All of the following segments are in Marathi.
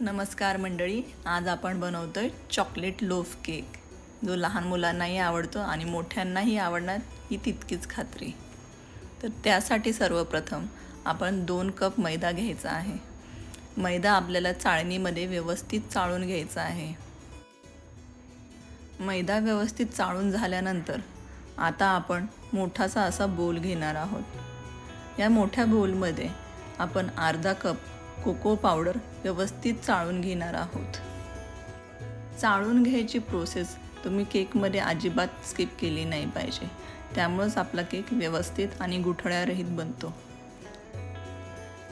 नमस्कार मंडळी, आज आपण बनवतोय चॉकलेट लोफ केक, जो लहान मुलांनाही आवडतो आणि मोठ्यांनाही आवडणार ही तितकीच खात्री. तर त्यासाठी सर्वप्रथम आपण 2 कप मैदा घ्यायचा आहे. मैदा आपल्याला चाळणीमध्ये व्यवस्थित चाळून घ्यायचा आहे. मैदा व्यवस्थित चाळून झाल्यानंतर आता आपण मोठासा असा बोल घेणार आहोत. या मोठ्या बोलमध्ये आपण अर्धा कप कोको पावडर व्यवस्थित चाळून घेणार आहोत. चाळून घ्यायची प्रोसेस तुम्ही केकमध्ये अजिबात स्किप केली नाही पाहिजे, त्यामुळेच आपला केक व्यवस्थित आणि गुठळ्यारहित बनतो.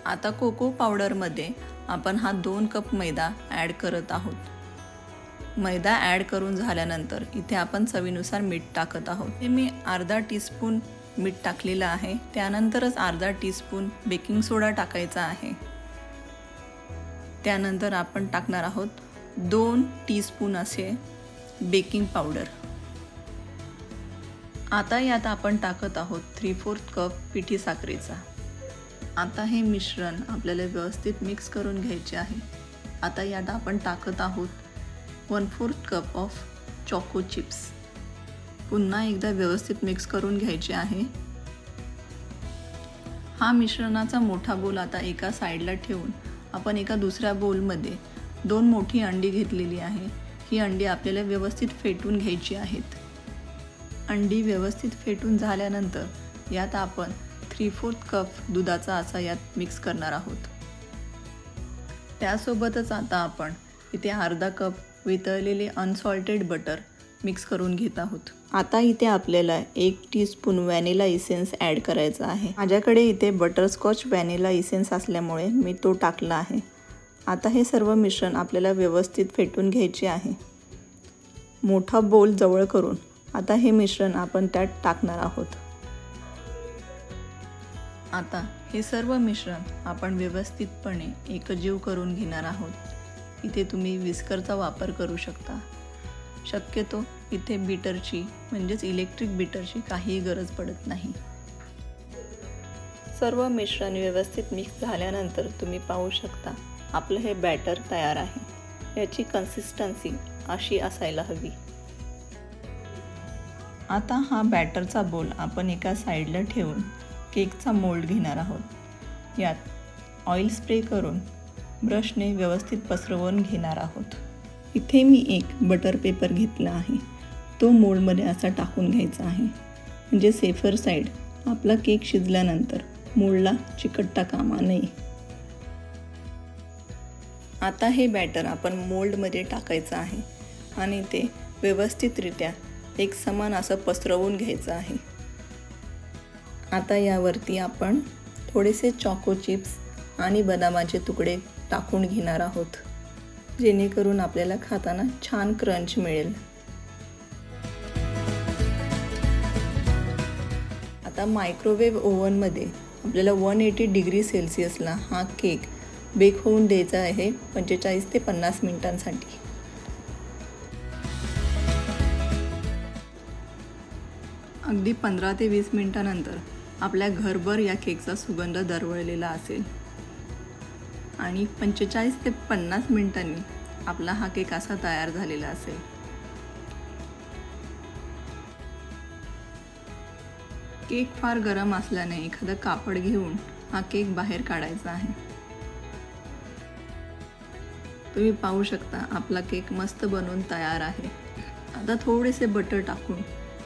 आता कोको पावडरमध्ये आपण हा 2 कप मैदा ॲड करत आहोत. मैदा ॲड करून झाल्यानंतर इथे आपण चवीनुसार मीठ टाकत आहोत. हे मी अर्धा टीस्पून मीठ टाकलेलं आहे. त्यानंतरच अर्धा टीस्पून बेकिंग सोडा टाकायचा आहे. त्यानंतर आपण टाकणार आहोत 2 टीस्पून असे बेकिंग पावडर. आता यात आपण टाकत आहोत 3/4 कप पिठी साखरेचा. आता हे मिश्रण आपल्याला व्यवस्थित मिक्स करून घ्यायचे आहे. आता यात आपण टाकत आहोत 1/4 कप ऑफ चॉको चिप्स. पुन्हा एकदा व्यवस्थित मिक्स करून घ्यायचे आहे. हा मिश्रणाचा मोठा बोल आता एका साईडला ठेवून आपण एका दुसऱ्या बोलमध्ये 2 मोठी अंडी घेतलेली आहे. ही अंडी आपल्याला व्यवस्थित फेटून घ्यायची आहेत. अंडी व्यवस्थित फेटून झाल्यानंतर यात आपण 3/4 कप दुधाचा असा यात मिक्स करणार आहोत. त्यासोबतच आता आपण इथे अर्धा कप वितळलेले अनसॉल्टेड बटर मिक्स करून घेत आहोत. आता इथे आपल्याला 1 टीस्पून व्हॅनिला इसेन्स ॲड करायचा आहे. माझ्याकडे इथे बटरस्कॉच व्हॅनिला इसेन्स असल्यामुळे मी तो टाकला आहे. आता हे सर्व मिश्रण आपल्याला व्यवस्थित फेटून घ्यायचे आहे. मोठा बोल जवळ करून आता हे मिश्रण आपण त्यात टाकणार आहोत. आता हे सर्व मिश्रण आपण व्यवस्थितपणे एकजीव करून घेणार आहोत. इथे तुम्ही विस्करचा वापर करू शकता. शक्यतो इथे बीटरची म्हणजेच इलेक्ट्रिक बीटरची काहीही गरज पडत नाही. सर्व मिश्रण व्यवस्थित मिक्स झाल्यानंतर तुम्ही पाहू शकता आपलं हे बॅटर तयार आहे. याची कन्सिस्टन्सी अशी असायला हवी. आता हा बॅटरचा बोल आपण एका साईडला ठेवून केकचा मोल्ड घेणार आहोत. यात ऑइल स्प्रे करून ब्रशने व्यवस्थित पसरवून घेणार आहोत. इथे मी एक बटर पेपर घेतला आहे. तो मोल्डमध्ये असा टाकून घ्यायचा आहे, म्हणजे सेफर साईड आपला केक शिजल्यानंतर मोल्डला चिकटता कामा नये. आता हे बॅटर आपण मोल्डमध्ये टाकायचं आहे आणि ते व्यवस्थितरित्या एक समान असं पसरवून घ्यायचं आहे. आता यावरती आपण थोडेसे चॉको चिप्स आणि बदामाचे तुकडे टाकून घेणार आहोत, जेणेकरून आपल्याला खाताना छान क्रंच मिळेल. आता मायक्रोवेव्ह ओव्हनमध्ये आपल्याला 180 डिग्री सेल्सिअसला हा केक बेक होऊन द्यायचा आहे 45 ते 50 मिनिटांसाठी. अगदी 15 ते 20 मिनिटांनंतर आपल्या घरभर या केकचा सुगंध दरवळलेला असेल आणि 45 ते 50 मिनिटांनी आपला हा केक असा तयार झालेला असेल. केक फार गरम असल्याने एखादं कापड घेऊन हा केक बाहेर काढायचा आहे. तुम्ही पाहू शकता आपला केक मस्त बनवून तयार आहे. आता थोडेसे बटर टाकून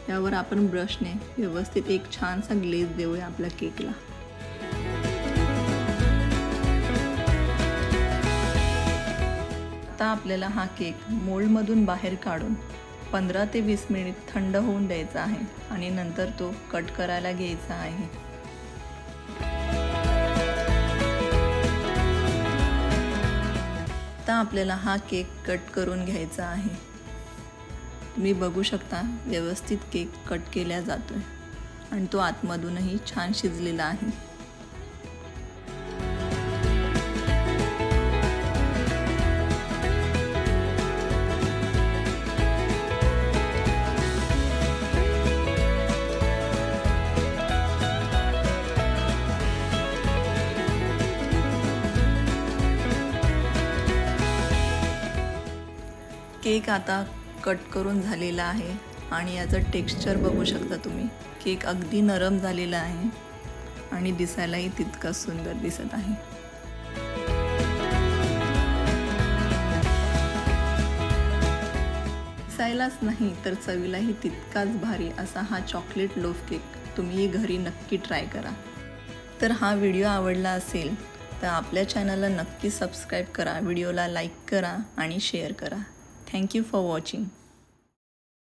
यावर आपण ब्रशने व्यवस्थित एक छानसा ग्लेज देऊया आपल्या केकला. आता आपल्याला हा केक मोल्डमधून बाहेर काढून 15 ते 20 मिनिट थंड होऊन द्यायचा आहे आणि नंतर तो कट करायला घ्यायचा आहे. आता आपल्याला हा केक कट करून घ्यायचा आहे. तुम्ही बघू शकता व्यवस्थित केक कट केला जातोय आणि तो आतमधूनही छान शिजलेला आहे. केक आता कट करून झालेला आहे आणि याचं टेक्स्चर बघू शकता तुम्ही. केक अगदी नरम झालेला आहे आणि दिसायलाही तितकाच सुंदर दिसत आहे. दिसायलाच नाही तर चवीलाही तितकाच भारी असा हा चॉकलेट लोफ केक तुम्ही घरी नक्की ट्राय करा. तर हा व्हिडिओ आवडला असेल तर आपल्या चॅनलला नक्की सबस्क्राईब करा, व्हिडिओला लाईक करा आणि शेअर करा. Thank you for watching.